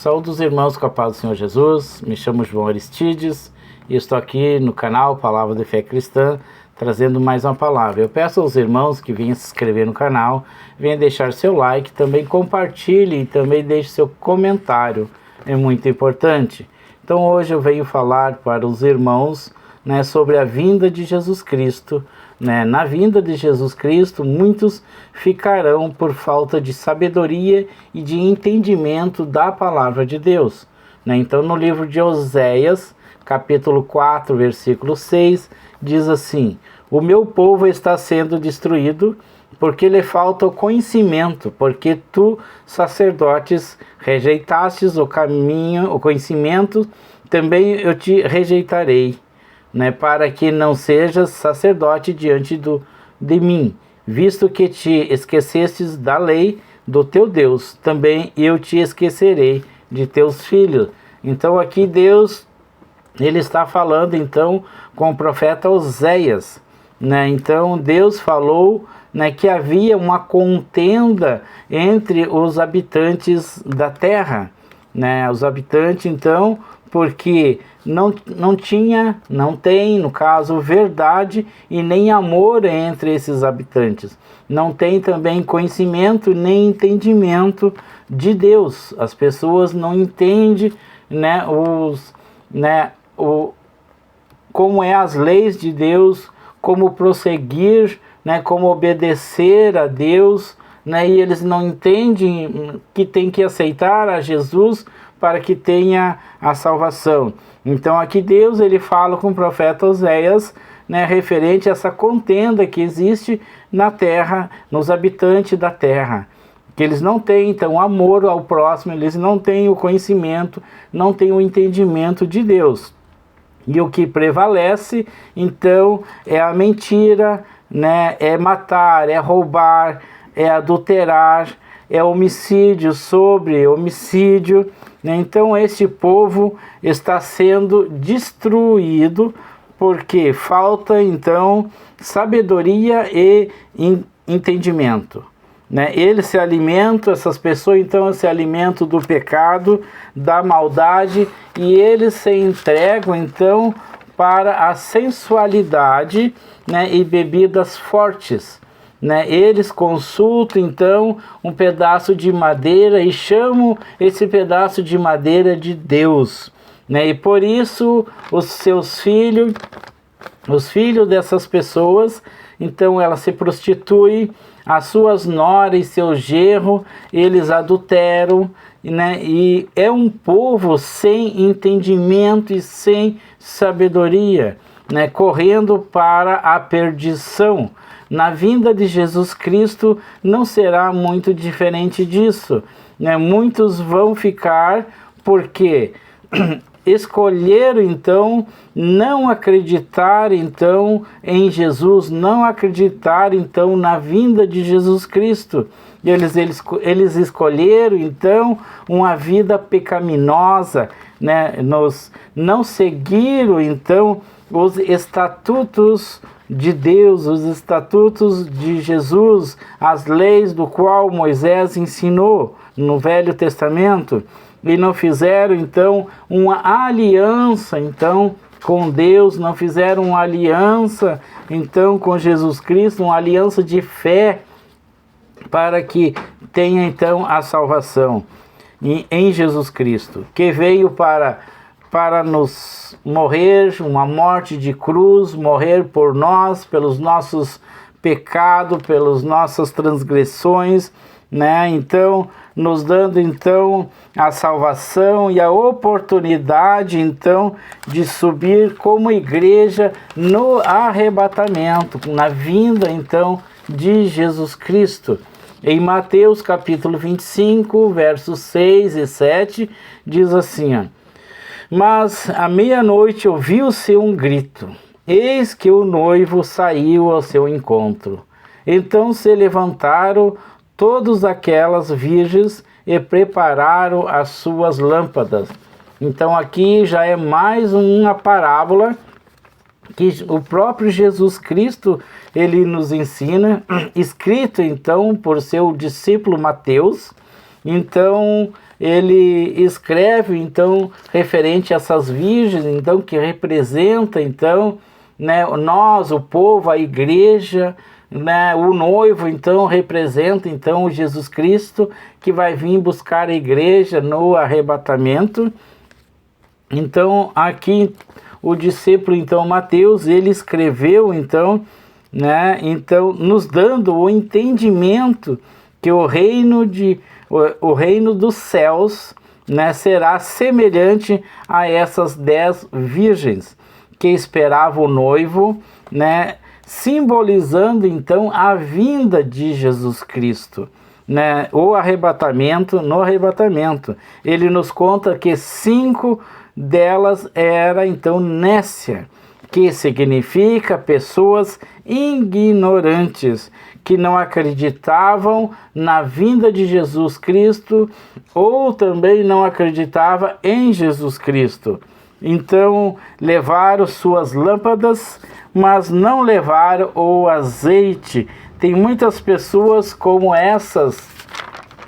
Saúde os irmãos com a paz do Senhor Jesus. Me chamo João Aristides e estou aqui no canal Palavra de Fé Cristã, trazendo mais uma palavra. Eu peço aos irmãos que venham se inscrever no canal, venham deixar seu like, também compartilhe e também deixe seu comentário, é muito importante. Então hoje eu venho falar para os irmãos, sobre a vinda de Jesus Cristo. Na vinda de Jesus Cristo, muitos ficarão por falta de sabedoria e de entendimento da palavra de Deus. Então, no livro de Oséias, capítulo 4, versículo 6, diz assim: o meu povo está sendo destruído porque lhe falta o conhecimento, porque tu, sacerdotes, rejeitastes o caminho, o conhecimento, também eu te rejeitarei. Para que não sejas sacerdote diante de mim, visto que te esquecestes da lei do teu Deus, também eu te esquecerei de teus filhos. Então aqui Deus, ele está falando então com o profeta Oséias, Então Deus falou, que havia uma contenda entre os habitantes da terra, os habitantes então, porque não tem, no caso, verdade e nem amor entre esses habitantes. Não tem também conhecimento nem entendimento de Deus. As pessoas não entendem, como é as leis de Deus, como prosseguir, como obedecer a Deus, e eles não entendem que tem que aceitar a Jesus para que tenha a salvação. Então aqui Deus, ele fala com o profeta Oséias, referente a essa contenda que existe na terra, nos habitantes da terra, que eles não têm então amor ao próximo, eles não têm o conhecimento, não têm o entendimento de Deus. E o que prevalece então é a mentira, é matar, é roubar, é adulterar, é homicídio sobre homicídio. Então este povo está sendo destruído porque falta então sabedoria e entendimento. Eles se alimentam, essas pessoas então se alimentam do pecado, da maldade, e eles se entregam então para a sensualidade, e bebidas fortes. Eles consultam então um pedaço de madeira e chamam esse pedaço de madeira de Deus, e por isso os seus filhos, os filhos dessas pessoas, então elas se prostituem, as suas noras e seu genro, eles adulteram, e é um povo sem entendimento e sem sabedoria, correndo para a perdição. Na vinda de Jesus Cristo não será muito diferente disso. Muitos vão ficar porque escolheram então não acreditar então em Jesus, não acreditar então na vinda de Jesus Cristo. Eles escolheram então uma vida pecaminosa, não seguiram então os estatutos de Deus, os estatutos de Jesus, as leis do qual Moisés ensinou no Velho Testamento, e não fizeram então uma aliança então com Deus, não fizeram uma aliança então com Jesus Cristo, uma aliança de fé para que tenha então a salvação em Jesus Cristo, que veio para nos morrer, uma morte de cruz, morrer por nós, pelos nossos pecados, pelas nossas transgressões, então nos dando então a salvação e a oportunidade então de subir como igreja no arrebatamento, na vinda então de Jesus Cristo. Em Mateus capítulo 25, versos 6 e 7, diz assim: mas à meia-noite ouviu-se um grito, eis que o noivo saiu ao seu encontro. Então se levantaram todas aquelas virgens e prepararam as suas lâmpadas. Então aqui já é mais uma parábola que o próprio Jesus Cristo, ele nos ensina, escrito então por seu discípulo Mateus. Então ele escreve, então, referente a essas virgens, então, que representa, então, né, nós, o povo, a igreja, né, o noivo, então, representa, então, o Jesus Cristo, que vai vir buscar a igreja no arrebatamento. Então, aqui, o discípulo, então, Mateus, ele escreveu, então, né, então, nos dando o entendimento que o reino dos céus, né, será semelhante a essas 10 virgens que esperavam o noivo, né, simbolizando então a vinda de Jesus Cristo, né, o arrebatamento. No arrebatamento, ele nos conta que 5 delas era então nécia, que significa pessoas ignorantes, que não acreditavam na vinda de Jesus Cristo, ou também não acreditava em Jesus Cristo. Então, levaram suas lâmpadas, mas não levaram o azeite. Tem muitas pessoas como essas,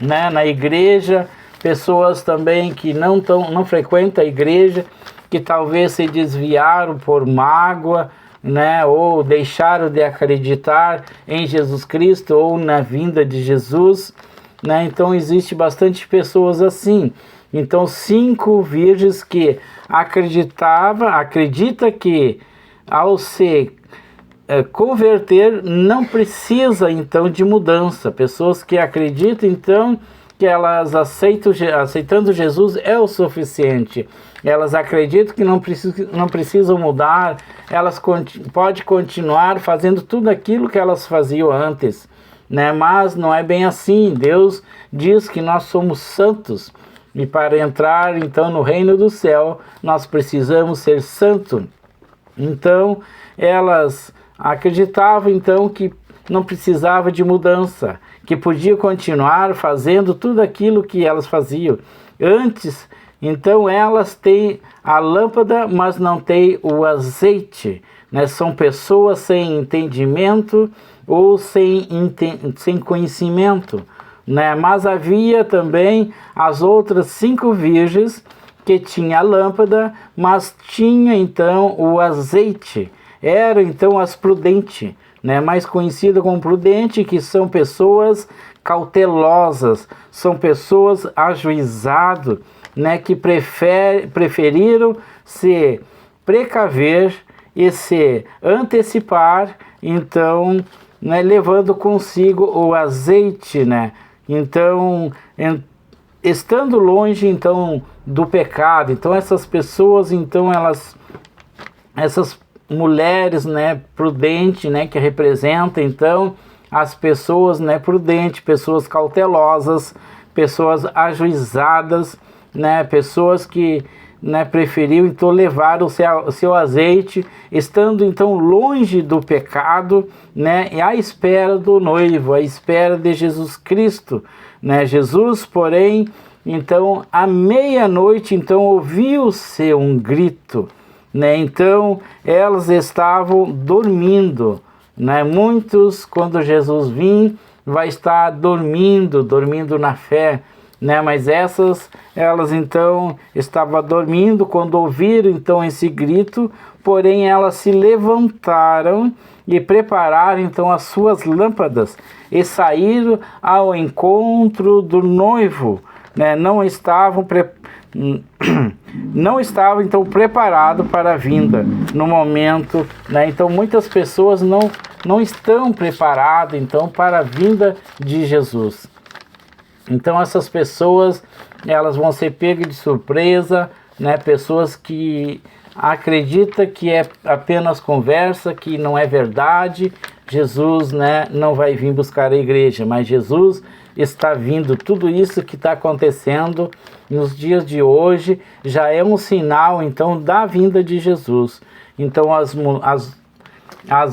né, na igreja, pessoas também que não frequentam a igreja, que talvez se desviaram por mágoa, né, ou deixaram de acreditar em Jesus Cristo ou na vinda de Jesus, né? Então existe bastante pessoas assim. Então 5 virgens que acredita que ao se converter não precisa então de mudança. Pessoas que acreditam então que elas aceitando Jesus é o suficiente. Elas acreditam que não precisam mudar, elas podem continuar fazendo tudo aquilo que elas faziam antes, né? Mas não é bem assim. Deus diz que nós somos santos, e para entrar então no reino do céu, nós precisamos ser santos. Então, elas acreditavam então que não precisava de mudança, que podia continuar fazendo tudo aquilo que elas faziam antes. Então elas têm a lâmpada, mas não têm o azeite, né? São pessoas sem entendimento ou sem conhecimento, né? Mas havia também as outras 5 virgens que tinham a lâmpada, mas tinha então o azeite. Eram então as prudentes, né? Mais conhecidas como prudentes, que são pessoas cautelosas, são pessoas ajuizadas, né, que preferiram se precaver e se antecipar, então, né, levando consigo o azeite, né? Então, estando longe então do pecado. Então essas pessoas, então essas mulheres, né, prudentes, né, que representam então as pessoas, né, prudentes, pessoas cautelosas, pessoas ajuizadas, né, pessoas que, né, preferiu então levar o seu azeite, estando então longe do pecado, né, e à espera do noivo, à espera de Jesus Cristo, né? Jesus, porém, então à meia-noite, então ouviu-se um grito, né? Então elas estavam dormindo, né? Muitos, quando Jesus vir, vai estar dormindo na fé, né? Mas elas então estavam dormindo quando ouviram então esse grito, porém elas se levantaram e prepararam então as suas lâmpadas e saíram ao encontro do noivo, né? Não estavam então preparados para a vinda no momento, né? Então muitas pessoas não estão preparadas então para a vinda de Jesus. Então essas pessoas, elas vão ser pegas de surpresa, né? Pessoas que acreditam que é apenas conversa, que não é verdade. Jesus, né, não vai vir buscar a igreja, mas Jesus está vindo. Tudo isso que está acontecendo nos dias de hoje já é um sinal então da vinda de Jesus. Então as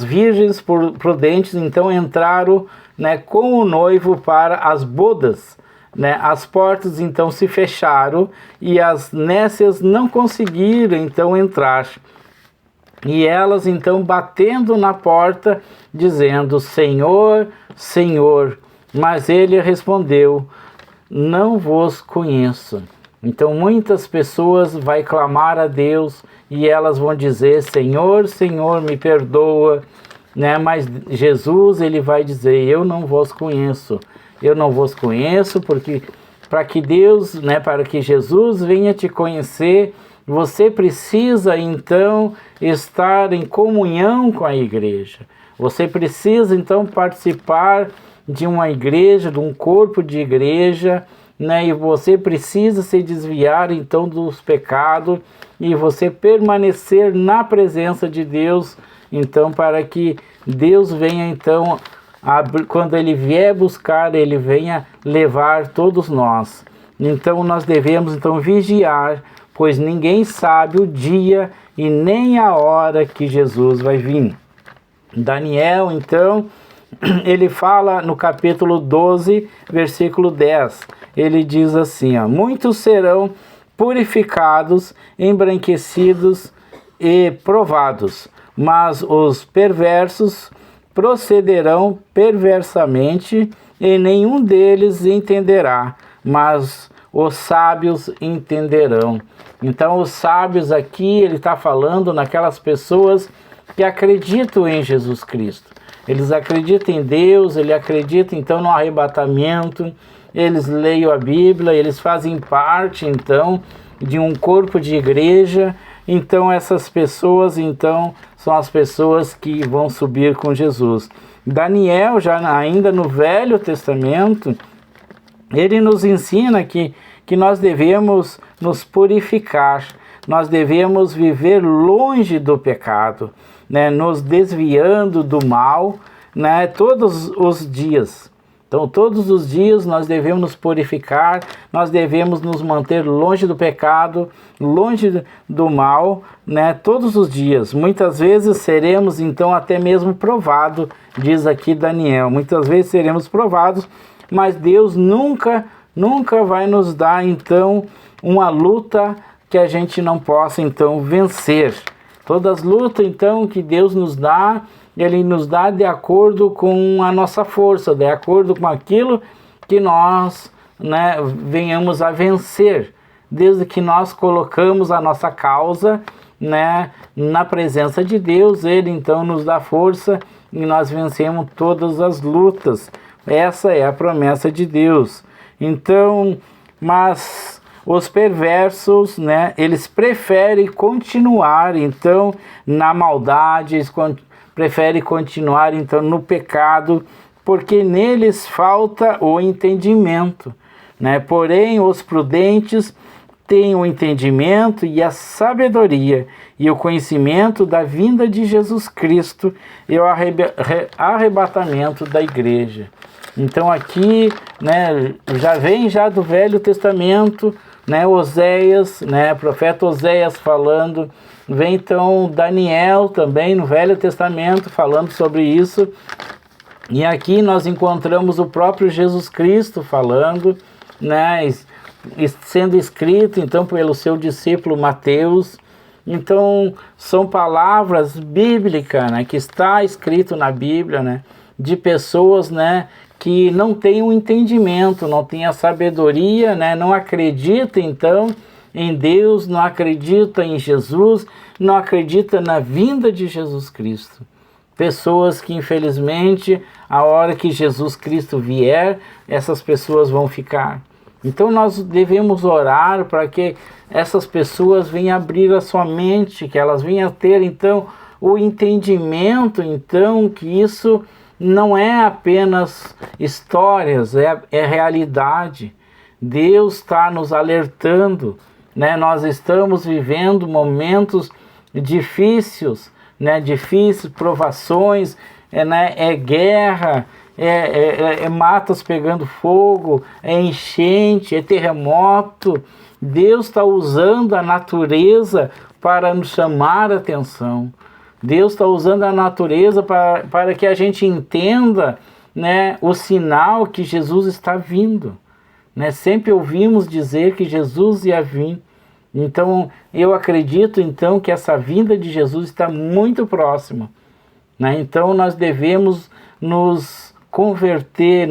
virgens prudentes então entraram, né, com o noivo para as bodas, né? As portas então se fecharam e as nécias não conseguiram então entrar. E elas então batendo na porta, dizendo: Senhor, Senhor. Mas ele respondeu: não vos conheço. Então muitas pessoas vão clamar a Deus e elas vão dizer, Senhor, Senhor, me perdoa, né? Mas Jesus, ele vai dizer, eu não vos conheço. Eu não vos conheço, porque para que Deus, né, para que Jesus venha te conhecer, você precisa então estar em comunhão com a igreja. Você precisa então participar de uma igreja, de um corpo de igreja, né? E você precisa se desviar então dos pecados e você permanecer na presença de Deus, então para que Deus venha então, quando Ele vier buscar, Ele venha levar todos nós. Então nós devemos então vigiar, pois ninguém sabe o dia e nem a hora que Jesus vai vir. Daniel, então, ele fala no capítulo 12, versículo 10, ele diz assim, ó, muitos serão purificados, embranquecidos e provados, mas os perversos procederão perversamente e nenhum deles entenderá, mas os sábios entenderão. Então os sábios aqui, ele está falando naquelas pessoas que acreditam em Jesus Cristo. Eles acreditam em Deus, eles acreditam então no arrebatamento, eles leem a Bíblia, eles fazem parte então de um corpo de igreja. Então essas pessoas então são as pessoas que vão subir com Jesus. Daniel, já ainda no Velho Testamento, ele nos ensina que nós devemos nos purificar, nós devemos viver longe do pecado, né, nos desviando do mal, né, todos os dias. Então, todos os dias nós devemos nos purificar, nós devemos nos manter longe do pecado, longe do mal, né, todos os dias. Muitas vezes seremos, então, até mesmo provados, diz aqui Daniel. Muitas vezes seremos provados, mas Deus nunca vai nos dar, então, uma luta que a gente não possa, então, vencer. Todas as lutas, então, que Deus nos dá, Ele nos dá de acordo com a nossa força, de acordo com aquilo que nós, né, venhamos a vencer, desde que nós colocamos a nossa causa, né, na presença de Deus. Ele, então, nos dá força e nós vencemos todas as lutas. Essa é a promessa de Deus. Então, mas os perversos, né, eles preferem continuar, então, na maldade, eles preferem continuar, então, no pecado, porque neles falta o entendimento, né? Porém, os prudentes têm o entendimento e a sabedoria e o conhecimento da vinda de Jesus Cristo e o arrebatamento da igreja. Então aqui, né, já vem já do Velho Testamento, né, Oséias, né, profeta Oséias falando, vem então Daniel também no Velho Testamento falando sobre isso, e aqui nós encontramos o próprio Jesus Cristo falando, né, sendo escrito então pelo seu discípulo Mateus. Então são palavras bíblicas, né, que está escrito na Bíblia, né, de pessoas, né, que não têm o entendimento, não têm a sabedoria, né, não acredita então em Deus, não acredita em Jesus, não acredita na vinda de Jesus Cristo. Pessoas que infelizmente, a hora que Jesus Cristo vier, essas pessoas vão ficar. Então nós devemos orar para que essas pessoas venham abrir a sua mente, que elas venham ter então o entendimento, então, que isso não é apenas histórias, é realidade. Deus está nos alertando, né? Nós estamos vivendo momentos difíceis, né? Difíceis, provações, né? É guerra, é matas pegando fogo, é enchente, é terremoto. Deus está usando a natureza para nos chamar a atenção. Deus está usando a natureza para que a gente entenda, né, o sinal que Jesus está vindo. Né? Sempre ouvimos dizer que Jesus ia vir. Então, eu acredito então que essa vinda de Jesus está muito próxima. Né? Então, nós devemos nos converter,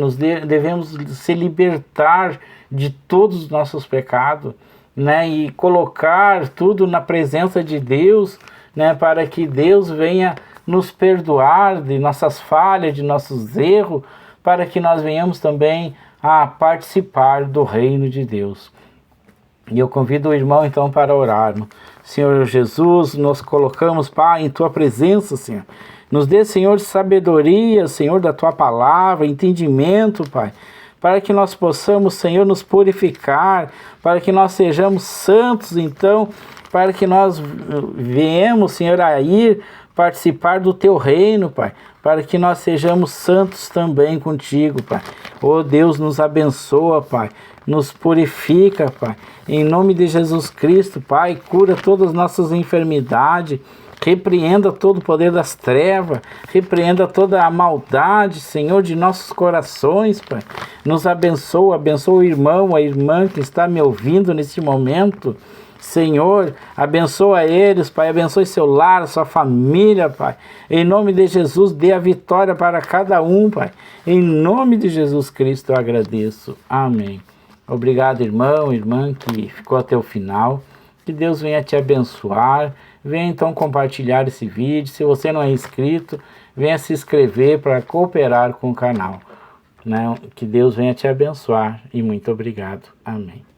devemos se libertar de todos os nossos pecados, né? E colocar tudo na presença de Deus, né? Para que Deus venha nos perdoar de nossas falhas, de nossos erros, para que nós venhamos também a participar do reino de Deus. E eu convido o irmão então para orarmos. Senhor Jesus, nós colocamos, Pai, em Tua presença, Senhor. Nos dê, Senhor, sabedoria, Senhor, da Tua palavra, entendimento, Pai, para que nós possamos, Senhor, nos purificar, para que nós sejamos santos, então, para que nós venhamos, Senhor, a ir participar do Teu reino, Pai, para que nós sejamos santos também contigo, Pai. Oh, Deus, nos abençoa, Pai, nos purifica, Pai, em nome de Jesus Cristo, Pai, cura todas as nossas enfermidades, repreenda todo o poder das trevas, repreenda toda a maldade, Senhor, de nossos corações, Pai. Nos abençoa, abençoa o irmão, a irmã que está me ouvindo neste momento, Senhor, abençoa eles, Pai, abençoe seu lar, sua família, Pai. Em nome de Jesus, dê a vitória para cada um, Pai. Em nome de Jesus Cristo eu agradeço. Amém. Obrigado, irmão, irmã, que ficou até o final. Que Deus venha te abençoar. Venha então compartilhar esse vídeo. Se você não é inscrito, venha se inscrever para cooperar com o canal. Que Deus venha te abençoar e muito obrigado. Amém.